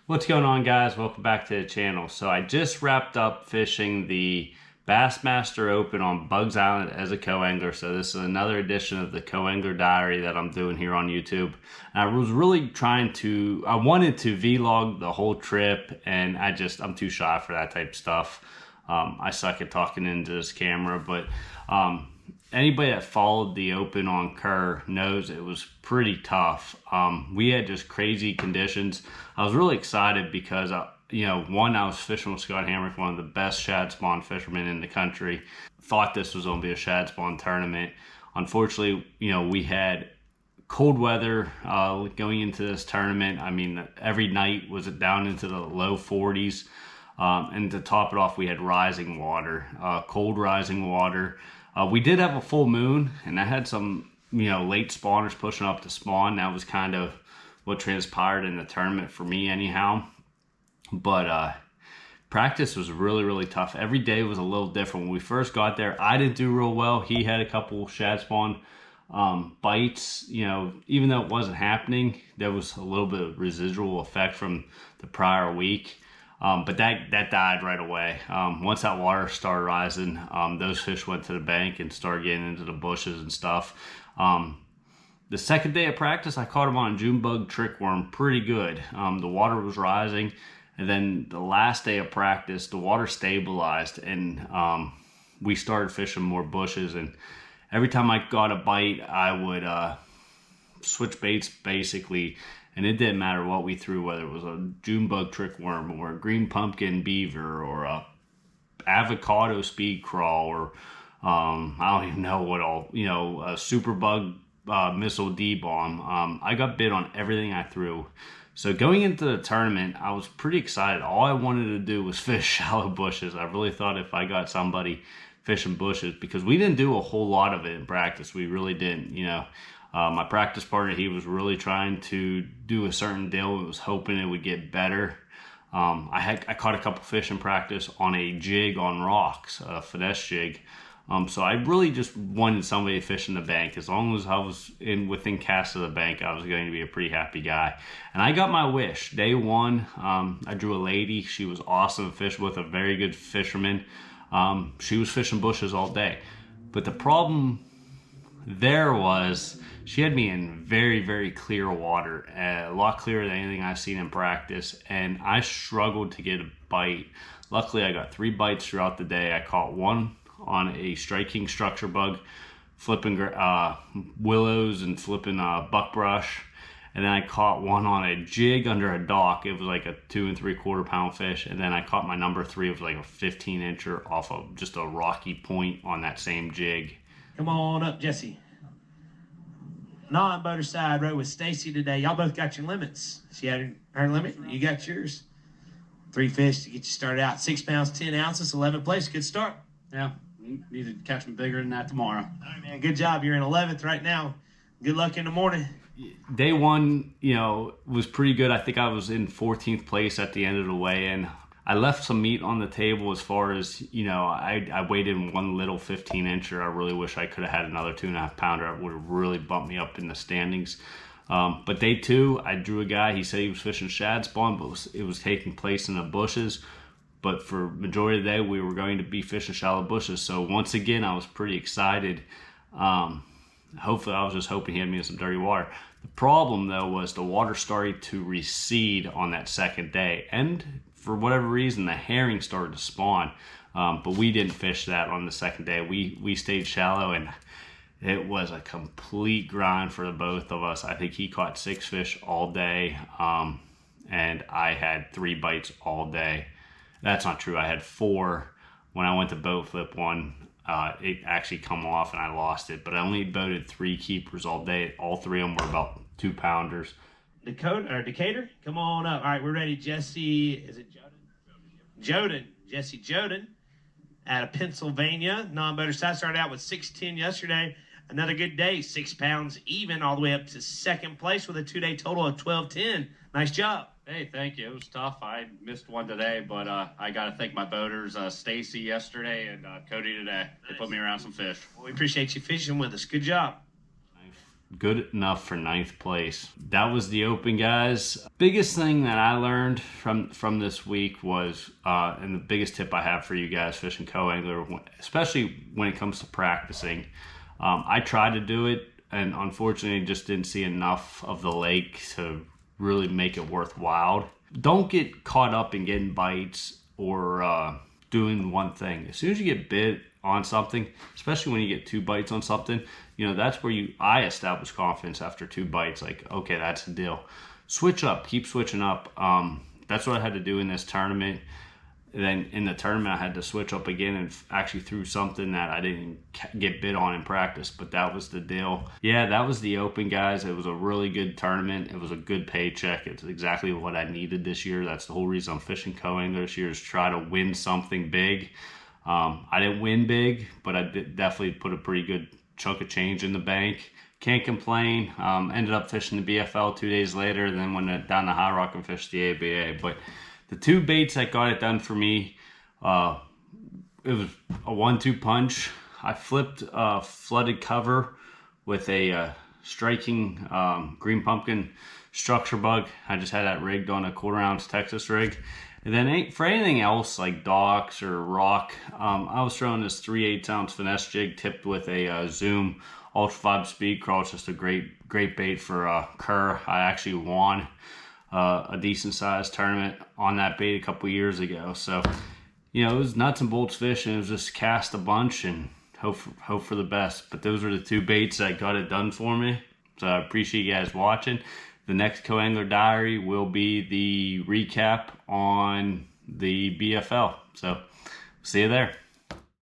What's going on, guys? Welcome back to the channel. So I just wrapped up fishing the BassMaster Open on Bugs Island as a co-angler. So this is another edition of the co-angler diary that I'm doing here on YouTube. And I was really I wanted to vlog the whole trip, and I'm too shy for that type of stuff. I suck at talking into this camera, but anybody that followed the Open on Kerr knows it was pretty tough. We had just crazy conditions. I was really excited because, I was fishing with Scott Hamrick, one of the best shad spawn fishermen in the country. Thought this was going to be a shad spawn tournament. Unfortunately, we had cold weather going into this tournament. I mean, every night was down into the low 40s. And to top it off, we had rising water, cold rising water. We did have a full moon, and I had some, late spawners pushing up to spawn. That was kind of what transpired in the tournament for me anyhow. But practice was really, really tough. Every day was a little different. When we first got there, I didn't do real well. He had a couple shad spawn bites. Even though it wasn't happening, there was a little bit of residual effect from the prior week. But that died right away. Once that water started rising, those fish went to the bank and started getting into the bushes and stuff. The second day of practice, I caught them on a June bug trick worm pretty good. The water was rising, and then the last day of practice, the water stabilized, and we started fishing more bushes. And every time I got a bite, I would switch baits basically. And it didn't matter what we threw, whether it was a June bug trick worm or a green pumpkin beaver or a avocado speed crawl or I don't even know what all, a super bug missile D-bomb. I got bit on everything I threw. So going into the tournament, I was pretty excited. All I wanted to do was fish shallow bushes. I really thought if I got somebody fishing bushes, because we didn't do a whole lot of it in practice. We really didn't, my practice partner, he was really trying to do a certain deal. He was hoping it would get better. I caught a couple fish in practice on a jig on rocks, a finesse jig. So I really just wanted somebody fishing the bank. As long as I was within cast of the bank, I was going to be a pretty happy guy. And I got my wish. Day one, I drew a lady. She was awesome to fish with, a very good fisherman. She was fishing bushes all day. But the problem there was she had me in very, very clear water, a lot clearer than anything I've seen in practice, and I struggled to get a bite. Luckily, I got 3 bites throughout the day. I caught one on a striking structure bug, flipping willows and flipping buckbrush, and then I caught one on a jig under a dock. It was like a 2 3/4 pound fish, and then I caught my number 3. It was like a 15-incher off of just a rocky point on that same jig. Come on up, Jesse. Non-boater side row with Stacy today. Y'all both got your limits. She had her limit. You got yours. 3 fish to get you started out. 6 pounds, 10 ounces, 11th place. Good start. Yeah, we need to catch them bigger than that tomorrow. All right, man. Good job. You're in 11th right now. Good luck in the morning. Day one, was pretty good. I think I was in 14th place at the end of the weigh-in. I left some meat on the table as far as, I weighed in one little 15-incher. I really wish I could have had another 2.5 pounder. It would have really bumped me up in the standings. But day 2, I drew a guy. He said he was fishing shad spawn, but it was taking place in the bushes. But for majority of the day, we were going to be fishing shallow bushes. So once again, I was pretty excited. Hopefully, I was just hoping he had me in some dirty water. The problem, though, was the water started to recede on that second day. And for whatever reason, the herring started to spawn, but we didn't fish that on the second day. We stayed shallow, and it was a complete grind for the both of us. I think he caught 6 fish all day, and I had 3 bites all day. That's not true. I had 4. When I went to boat flip one, it actually come off, and I lost it. But I only boated 3 keepers all day. All 3 of them were about 2 pounders. Decatur, come on up. All right, we're ready. Jesse, is it Joden? Jesse Joden out of Pennsylvania. Non-boater side started out with 6'10" yesterday. Another good day, 6 pounds even, all the way up to 2nd place with a 2-day total of 12:10. Nice job. Hey, thank you. It was tough. I missed one today, but I got to thank my boaters, Stacy yesterday and Cody today. They put me around some fish. Well, we appreciate you fishing with us. Good job. good enough for 9th place. That was the Open, guys. Biggest thing that I learned from this week was, and the biggest tip I have for you guys fishing CoAngler, especially when it comes to practicing, I tried to do it, and unfortunately just didn't see enough of the lake to really make it worthwhile. Don't get caught up in getting bites or doing one thing. As soon as you get bit on something, especially when you get 2 bites on something, that's where I establish confidence after 2 bites. Like, okay, that's the deal. Switch up, keep switching up. That's what I had to do in this tournament. And then in the tournament, I had to switch up again and actually threw something that I didn't get bit on in practice, but that was the deal. Yeah, that was the Open, guys. It was a really good tournament. It was a good paycheck. It's exactly what I needed this year. That's the whole reason I'm fishing CoAngler this year, is try to win something big. I didn't win big, but I did definitely put a pretty good chunk of change in the bank. Can't complain. Ended up fishing the BFL 2 days later, then went down to High Rock and fished the ABA. But the 2 baits that got it done for me, it was a 1-2 punch. I flipped flooded cover with a striking green pumpkin structure bug. I just had that rigged on a 1/4 ounce Texas rig. And then for anything else like docks or rock, I was throwing this 3/8 ounce finesse jig tipped with a Zoom Ultra 5 speed crawl. It's just a great bait for Kerr. I actually won a decent sized tournament on that bait a couple years ago. So, it was nuts and bolts fishing. It was just cast a bunch and hope for the best. But those were the 2 baits that got it done for me. So I appreciate you guys watching. The next CoAngler Diary will be the recap on the BFL. So see you there.